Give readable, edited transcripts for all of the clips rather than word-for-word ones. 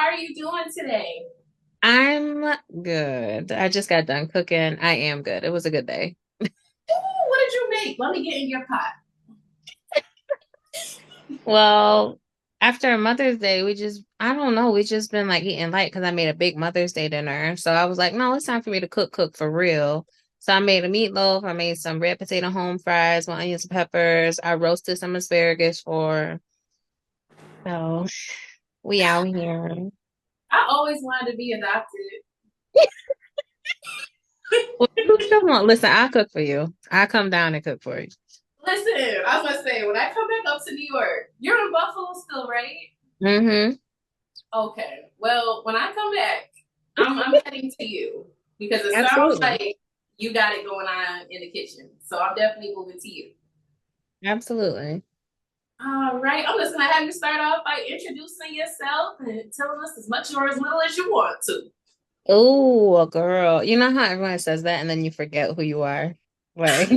are you doing today? I'm good. I just got done cooking. I am good. It was a good day. Ooh, what did you make? Let me get in your pot. Well, after Mother's Day, I don't know, we just been like eating light because I made a big Mother's Day dinner. So I was like, no, it's time for me to cook for real. So I made a meatloaf. I made some red potato home fries with onions and peppers. I roasted some asparagus for, so we out here. I always wanted to be adopted. Well, come on, listen, I'll cook for you. I'll come down and cook for you. Listen, I was gonna say when I come back up to New York, you're in Buffalo still, right? Mm-hmm. Okay. Well, when I come back, I'm heading to you because it sounds Absolutely. like you got it going on in the kitchen. So I'm definitely moving to you. Absolutely. All right. I'm just gonna have you start off by introducing yourself and telling us as much or as little as you want to. Oh, girl. You know how everyone says that and then you forget who you are? Like,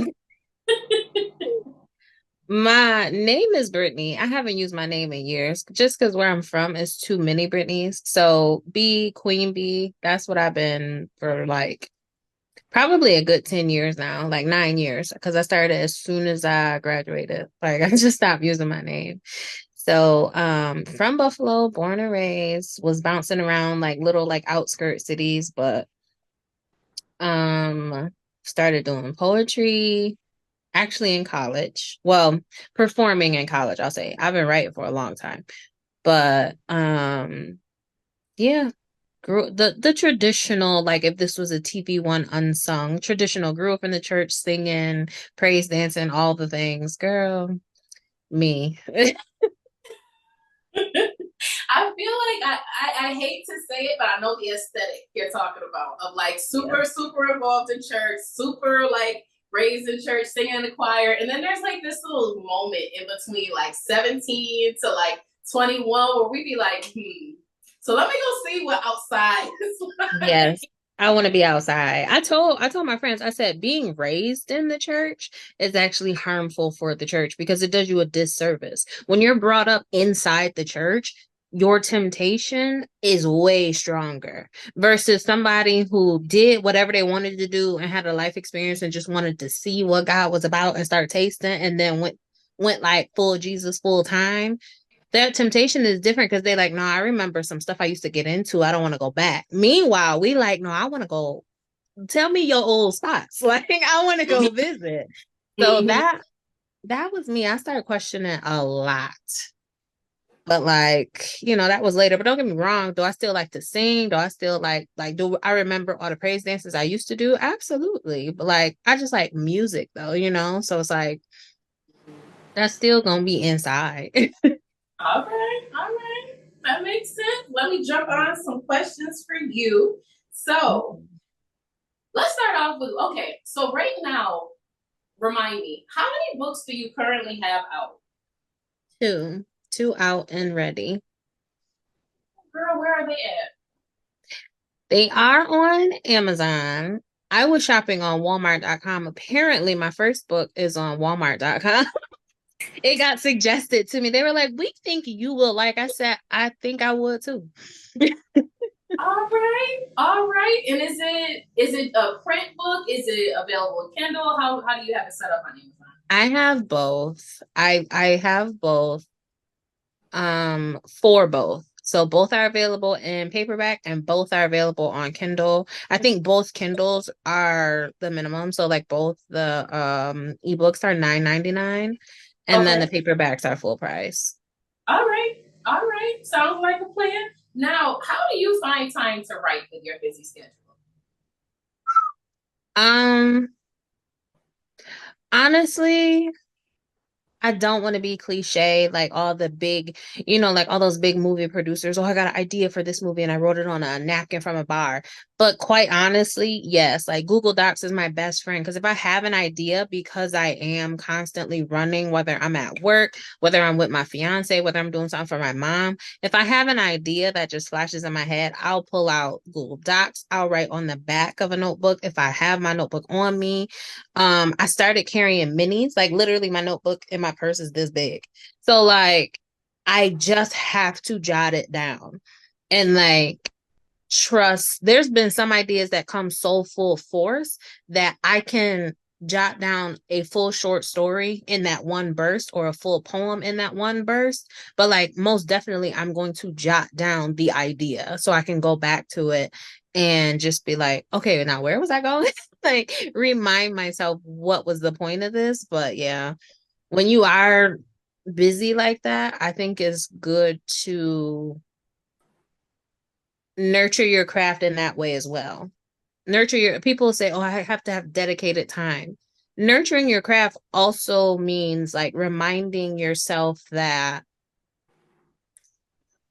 my name is Brittany. I haven't used my name in years just because where I'm from is too many Brittany's. So B, Queen B, that's what I've been for like probably a good 10 years now, like 9 years, because I started as soon as I graduated. Like, I just stopped using my name. So, from Buffalo, born and raised, was bouncing around like little like outskirt cities, but Um, started doing poetry actually in college. Well, performing in college, I'll say. I've been writing for a long time. But yeah, grew the traditional, like if this was a TV one unsung, traditional, grew up in the church singing, praise dancing, all the things. Girl, me. I feel like I hate to say it, but I know the aesthetic you're talking about of like Yeah. super involved in church, super like raised in church, singing in the choir. And then there's like this little moment in between like 17 to like 21 where we be like, So let me go see what outside is like. Yes. I want to be outside. I told my friends, I said being raised in the church is actually harmful for the church because it does you a disservice. When you're brought up inside the church, your temptation is way stronger versus somebody who did whatever they wanted to do and had a life experience and just wanted to see what God was about and start tasting and then went like full Jesus full time. That temptation is different because they like, no, I remember some stuff I used to get into. I don't want to go back. Meanwhile, we like, no, I want to go. Tell me your old spots. Like, I want to go visit. So Mhm. that was me. I started questioning a lot. But like, that was later. But don't get me wrong. Do I still like to sing? Do I still do I remember all the praise dances I used to do? Absolutely. But like I just like music though. So it's like that's still gonna be inside. All right. That makes sense. Let me jump on some questions for you. So let's start off with okay. So right now, remind me, how many books do you currently have out? Two out and ready. Girl, where are they at? They are on Amazon. I was shopping on Walmart.com. Apparently, my first book is on Walmart.com. It got suggested to me. They were like, "We think you will." Like I said, I think I would too. All right. And is it a print book? Is it available Kindle? How do you have it set up on Amazon? I have both. I have both. For both. So both are available in paperback and both are available on Kindle. I think both Kindles are the minimum. So like both the ebooks are 9.99 and then the Okay. paperbacks are full price. All right. All right. Sounds like a plan. Now, how do you find time to write with your busy schedule? Um Honestly, I don't want to be cliche, like all the big, like all those big movie producers. Oh, I got an idea for this movie and I wrote it on a napkin from a bar. But quite honestly, yes, like Google Docs is my best friend because if I have an idea, because I am constantly running, whether I'm at work, whether I'm with my fiance, whether I'm doing something for my mom, if I have an idea that just flashes in my head, I'll pull out Google Docs. I'll write on the back of a notebook if I have my notebook on me. I started carrying minis, like literally my notebook in my purse is this big. So like I just have to jot it down. and like trust. There's been some ideas that come so full force that I can jot down a full short story in that one burst or a full poem in that one burst. But like most definitely I'm going to jot down the idea so I can go back to it and just be like, okay, now where was I going? Like remind myself what was the point of this. But yeah, when you are busy like that, I think it's good to nurture your craft in that way as well. Nurture your people say, oh, I have to have dedicated time. Nurturing your craft also means like reminding yourself that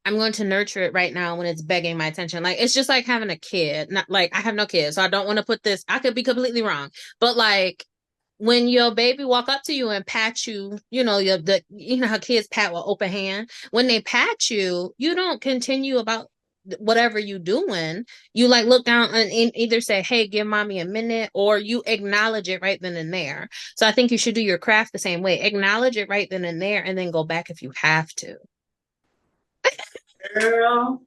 I'm going to nurture it right now when it's begging my attention. Like it's just like having a kid. Not like I have no kids, so I don't want to put this. I could be completely wrong, but like when your baby walk up to you and pat you, you know how kids pat with open hand. When they pat you, you don't continue about whatever you doing. You like look down and either say, "Hey, give mommy a minute," or you acknowledge it right then and there. So I think you should do your craft the same way. Acknowledge it right then and there, and then go back if you have to. Girl,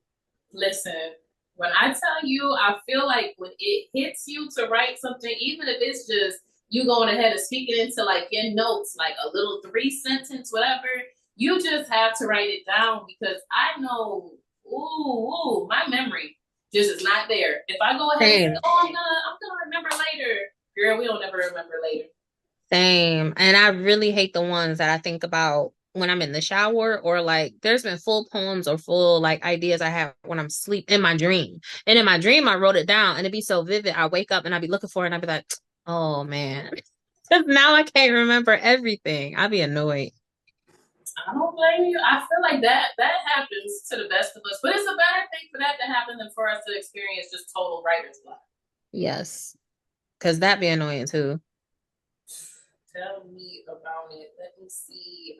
listen, when I tell you, I feel like when it hits you to write something, even if it's just you going ahead and speaking into like your notes, like a little 3 sentence, whatever, you just have to write it down because I know, my memory just is not there. If I go ahead and say, Same. oh, I'm gonna remember later, girl, we don't ever remember later. Same. And I really hate the ones that I think about when I'm in the shower or like there's been full poems or full like ideas I have when I'm asleep in my dream. And in my dream I wrote it down and it'd be so vivid. I wake up and I'd be looking for it and I'd be like, oh man. Because now I can't remember everything. I'd be annoyed. I don't blame you. I feel like that happens to the best of us, but it's a better thing for that to happen than for us to experience just total writer's block. Yes. Because that'd be annoying too. Tell me about it. Let me see.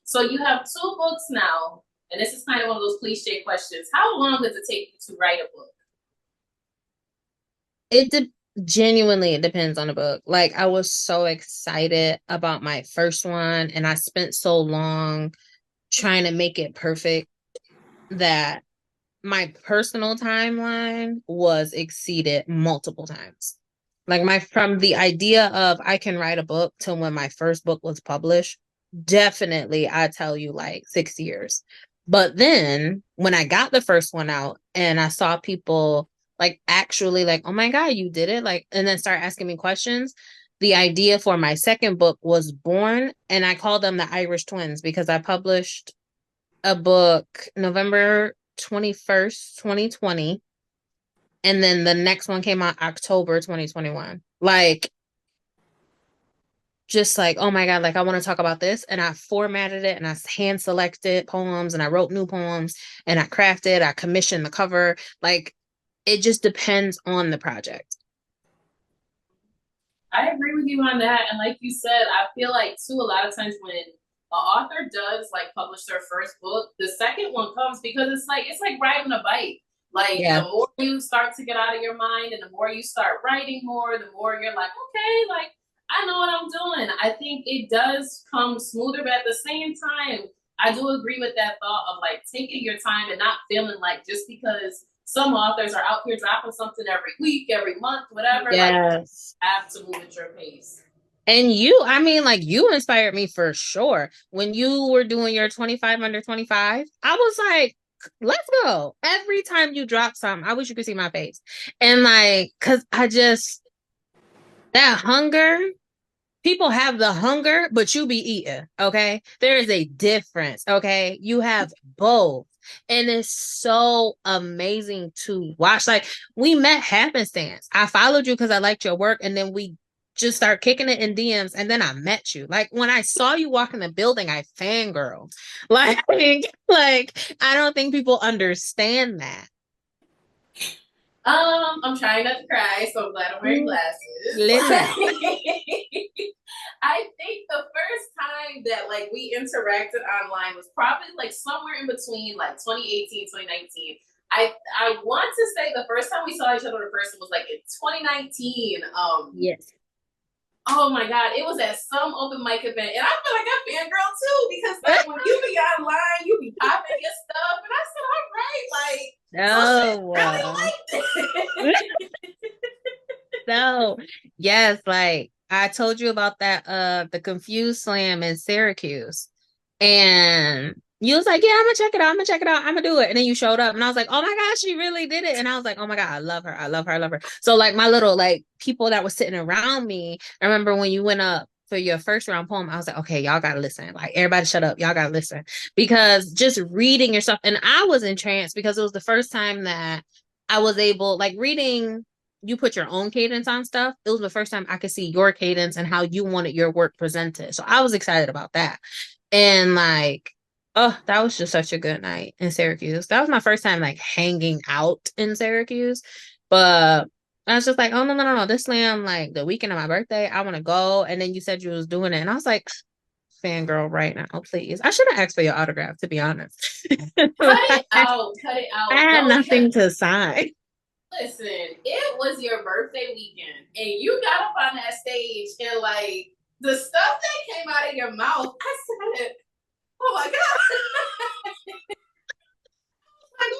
So you have 2 books now, and this is kind of one of those cliche questions. How long does it take you to write a book? It de- Genuinely it depends on the book. Like I was so excited about my first one and I spent so long trying to make it perfect that my personal timeline was exceeded multiple times. Like my from the idea of I can write a book to when my first book was published, definitely I tell you like 6 years. But then when I got the first one out and I saw people like actually like, oh my God, you did it, like, and then start asking me questions. The idea for my second book was born, and I called them the Irish twins because I published a book November 21st, 2020. And then the next one came out October 2021. Like, just like, oh my God, like I want to talk about this. And I formatted it and I hand selected poems and I wrote new poems and I crafted, I commissioned the cover. Like, it just depends on the project. I agree with you on that. And like you said, I feel like too a lot of times when an author does like publish their first book, the second one comes because it's like riding a bike. Like Yeah. the more you start to get out of your mind and the more you start writing more, the more you're like, okay, like I know what I'm doing. I think it does come smoother, but at the same time, I do agree with that thought of like taking your time and not feeling like just because some authors are out here dropping something every week, every month, whatever, like Yes. have to move at your pace. And you, I mean, like you inspired me for sure. When you were doing your 25 under 25, I was like, let's go. Every time you drop something, I wish you could see my face. And like, cause I just that hunger, people have the hunger, but you be eating. Okay. There is a difference. Okay. You have both. And it's so amazing to watch. Like we met happenstance. I followed you because I liked your work, and then we just start kicking it in DMs, and then I met you. Like when I saw you walk in the building, I fangirl. Like, like I don't think people understand that. I'm trying not to cry, so I'm glad I'm wearing glasses. Listen. I think the first time that like we interacted online was probably like somewhere in between like 2018, 2019. I want to say the first time we saw each other in person was like in 2019. Yes. Oh my God, it was at some open mic event. And I feel like I'm fangirl too, because like when you be online, you be popping your stuff. And I said, all right, No. Really liked it. No. Yes, like I told you about that the Confused Slam in Syracuse. And you was like, yeah, I'm gonna check it out. I'm gonna check it out. I'm gonna do it. And then you showed up and I was like, oh my gosh, she really did it. And I was like, oh my God, I love her. I love her. I love her. So like my little like people that were sitting around me, I remember when you went up for your first round poem, I was like, okay, y'all gotta listen. Like everybody shut up. Y'all gotta listen. Because just reading your stuff, and I was entranced because it was the first time that I was able, like reading, you put your own cadence on stuff. It was the first time I could see your cadence and how you wanted your work presented. So I was excited about that. And like, oh, that was just such a good night in Syracuse. That was my first time like hanging out in Syracuse. But I was just like, oh no. This slam, like the weekend of my birthday, I want to go. And then you said you was doing it. And I was like, fangirl right now, please. I should have asked for your autograph, to be honest. Cut it out. Cut it I out. had No, because nothing to sign. listen, it was your birthday weekend, and you got up on that stage, and like the stuff that came out of your mouth, I said, "Oh my god!" Like,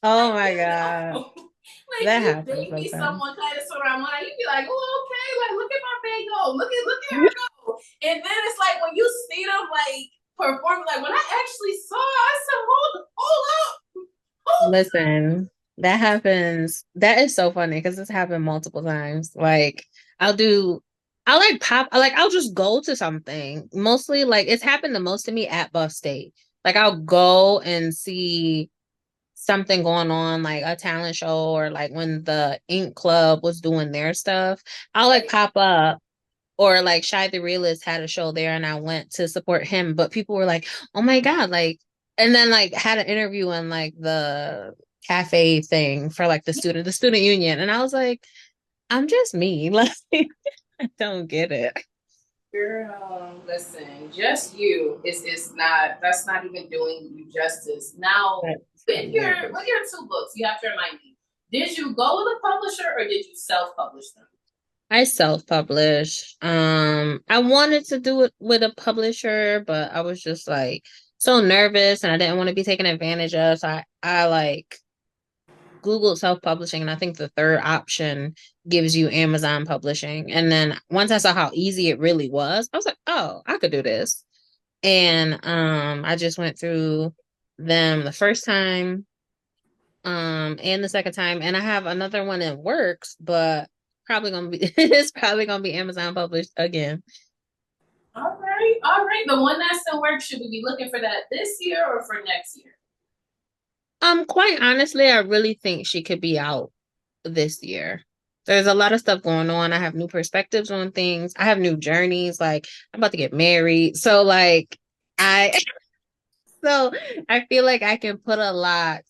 Oh like my you God. know, like That you happens baby sometimes. someone kind of surround mine, you'd be like, "Oh, okay, like look at my baby go, look at her go," and then it's like when you see them like perform, like when I actually saw, I said, hold up, hold Listen, that happens. That is so funny because it's happened multiple times. Like I'll do, I like pop, I'll just go to something. Mostly like it's happened the most to me at Buff State. Like I'll go and see something going on, like a talent show, or like when the Ink Club was doing their stuff. I'll like right. pop up, or like Shy the Realist had a show there and I went to support him, but people were like, oh my God, like, and then like had an interview in like the cafe thing for like the student union. And I was like, I'm just me. Like, I don't get it. Girl, listen, just you is not, that's not even doing you justice. Now, That's with hilarious. your two books, you have to remind me, did you go with a publisher or did you self-publish them? I self-publish. I wanted to do it with a publisher, but I was just like so nervous and I didn't want to be taken advantage of. So I like Googled self-publishing, and I think the third option gives you Amazon publishing. And then once I saw how easy it really was, I was like, oh, I could do this. And I just went through them the first time, and the second time, and I have another one in works, but probably gonna be it's probably gonna be Amazon published again. All right, all right. The one that's in work, should we be looking for that this year or for next year? Quite honestly, I really think she could be out this year. There's a lot of stuff going on. I have new perspectives on things. I have new journeys. Like I'm about to get married. So like I so I feel like I can put a lot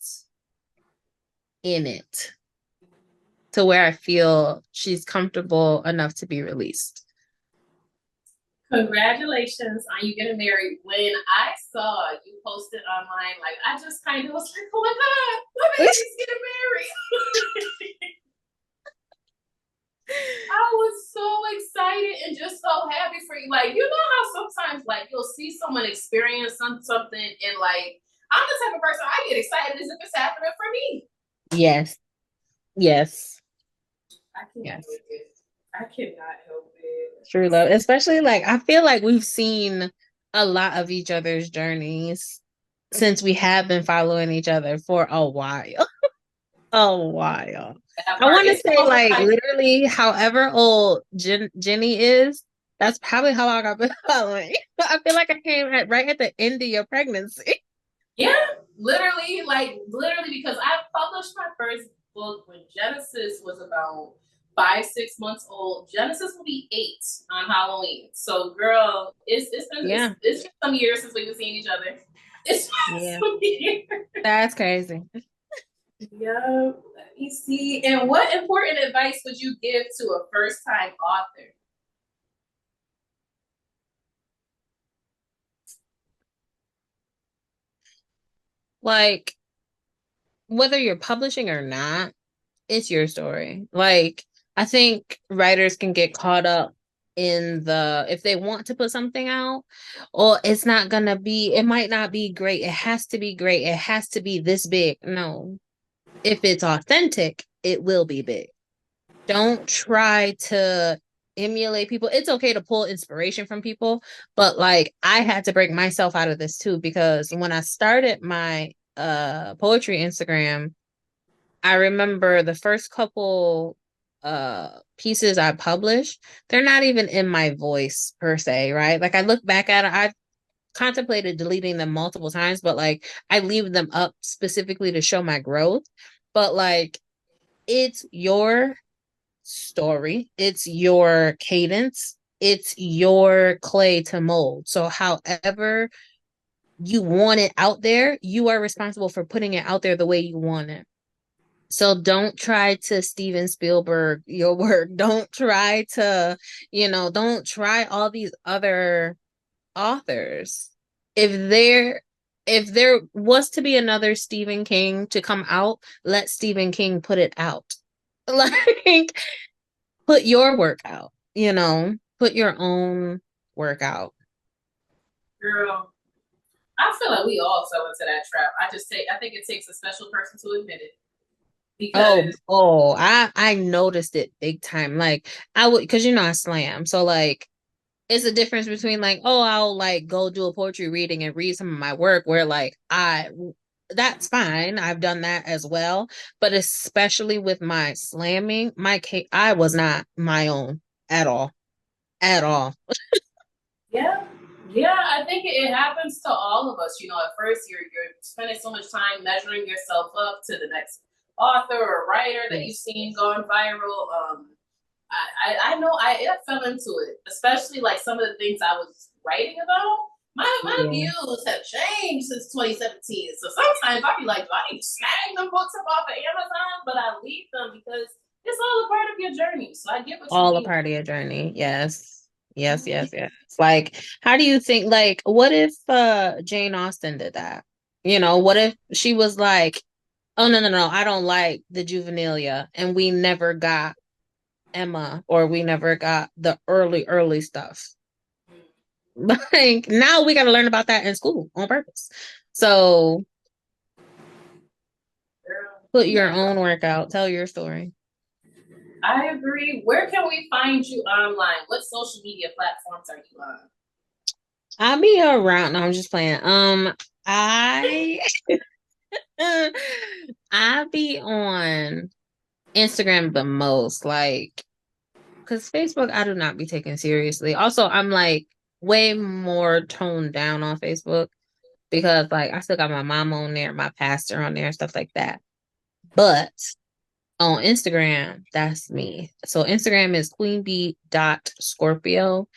in it to where I feel she's comfortable enough to be released. Congratulations on you getting married. When I saw you posted online, like I just kind of was like, oh my God, my baby's getting married. I was so excited and just so happy for you. Like, you know how sometimes like you'll see someone experience something and like I'm the type of person I get excited as if it's happening for me. Yes. Yes. I can't Yes. help it. I cannot help it. True love. Especially like I feel like we've seen a lot of each other's journeys since we have been following each other for a while. A while. That I part want to is say also like like, literally however old Jenny is, that's probably how long I've been following. I feel like I came at right at the end of your pregnancy. yeah, literally, because I published my first book when Genesis was about 5, 6 months old. Genesis will be 8 on Halloween. So, girl, Yeah. it's been some years since we've been seeing each other. It's been Yeah. some years. That's crazy. Yeah, let me see. And what important advice would you give to a first time author? Like whether you're publishing or not, it's your story. Like I think writers can get caught up if they want to put something out, or it's not gonna be, it might not be great. It has to be great. It has to be this big. No. If it's authentic, it will be big. Don't try to emulate people. It's okay to pull inspiration from people, but like I had to break myself out of this too, because when I started my poetry Instagram, I remember the first couple pieces I published, they're not even in my voice per se, right? Like I look back at it, I contemplated deleting them multiple times, but like I leave them up specifically to show my growth. But like it's your story, it's your cadence, it's your clay to mold. So however you want it out there, you are responsible for putting it out there the way you want it. So don't try to Steven Spielberg your work. Don't try to, don't try all these other authors. If there was to be another Stephen King to come out, let Stephen King put it out. Like put your work out, put your own work out. Girl, I feel like we all fell into that trap. I think it takes a special person to admit it Oh, because I noticed it big time. Like I would, because I slam. So like it's a difference between like, oh, I'll like go do a poetry reading and read some of my work where like that's fine. I've done that as well. But especially with my slamming, I was not my own at all. At all. yeah, yeah, I think it happens to all of us. At first you're spending so much time measuring yourself up to the next author or writer that you've Yes. seen going viral. I know I fell into it, especially like some of the things I was writing about. My Yeah. views have changed since 2017. So sometimes I'll be like, do I need to snag them books up off of Amazon? But I leave them because it's all a part of your journey. So I get what you All a mean. part of your journey. Yes. Yes, yes, yes. Like, how do you think, like, what if Jane Austen did that? What if she was like, oh no, no, no, I don't like the juvenilia, and we never got Emma, or we never got the early stuff. Like now we gotta learn about that in school on purpose. So put your Yeah, own work out, tell your story. I agree. Where can we find you online? What social media platforms are you on? I'll be around. No, I'm just playing. I I be on Instagram the most, like, because Facebook I do not be taken seriously. Also, I'm like way more toned down on Facebook because like I still got my mom on there, my pastor on there, stuff like that. But on Instagram, that's me. So Instagram is Queenb.scorpio.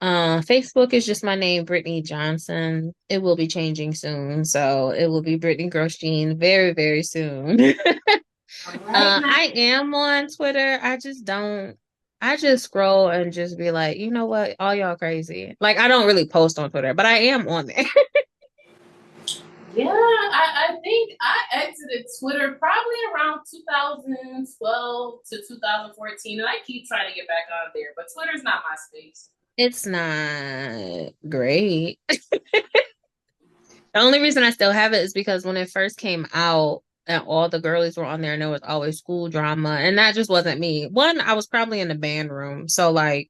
Facebook is just my name, Brittany Johnson. It will be changing soon. So it will be Brittany Grosjean very, very soon. All right, now. I am on Twitter. I just scroll and just be like, you know what? All y'all crazy. Like I don't really post on Twitter, but I am on there. Yeah, I think I exited Twitter probably around 2012 to 2014, and I keep trying to get back on there, but Twitter's not my space. It's not great. The only reason I still have it is because when it first came out and all the girlies were on there and there was always school drama, and that just wasn't me. One, I was probably in the band room, so like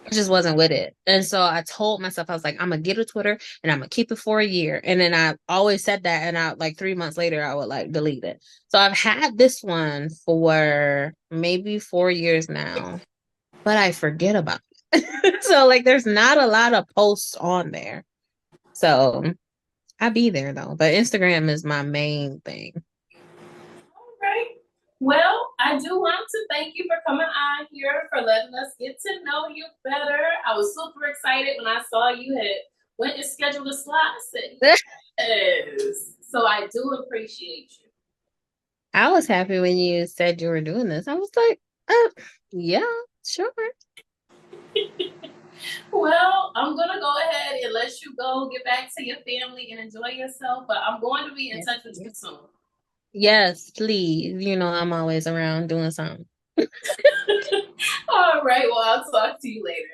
I just wasn't with it. And so I told myself, I was like, I'm gonna get a Twitter and I'm gonna keep it for a year. And then I always said that, and I like 3 months later I would like delete it. So I've had this one for maybe 4 years now, but I forget about it. So like there's not a lot of posts on there. So I be there though, but Instagram is my main thing. All right. Well, I do want to thank you for coming on here, for letting us get to know you better. I was super excited when I saw you had went and scheduled a slot. I said, yes. So I do appreciate you. I was happy when you said you were doing this. I was like, yeah, sure. Well, I'm gonna go ahead and let you go, get back to your family and enjoy yourself. But I'm going to be in Yes, touch with you soon. yes, please. I'm always around doing something. All right. Well, I'll talk to you later.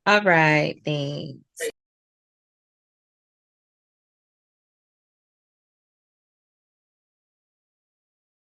All right, thanks.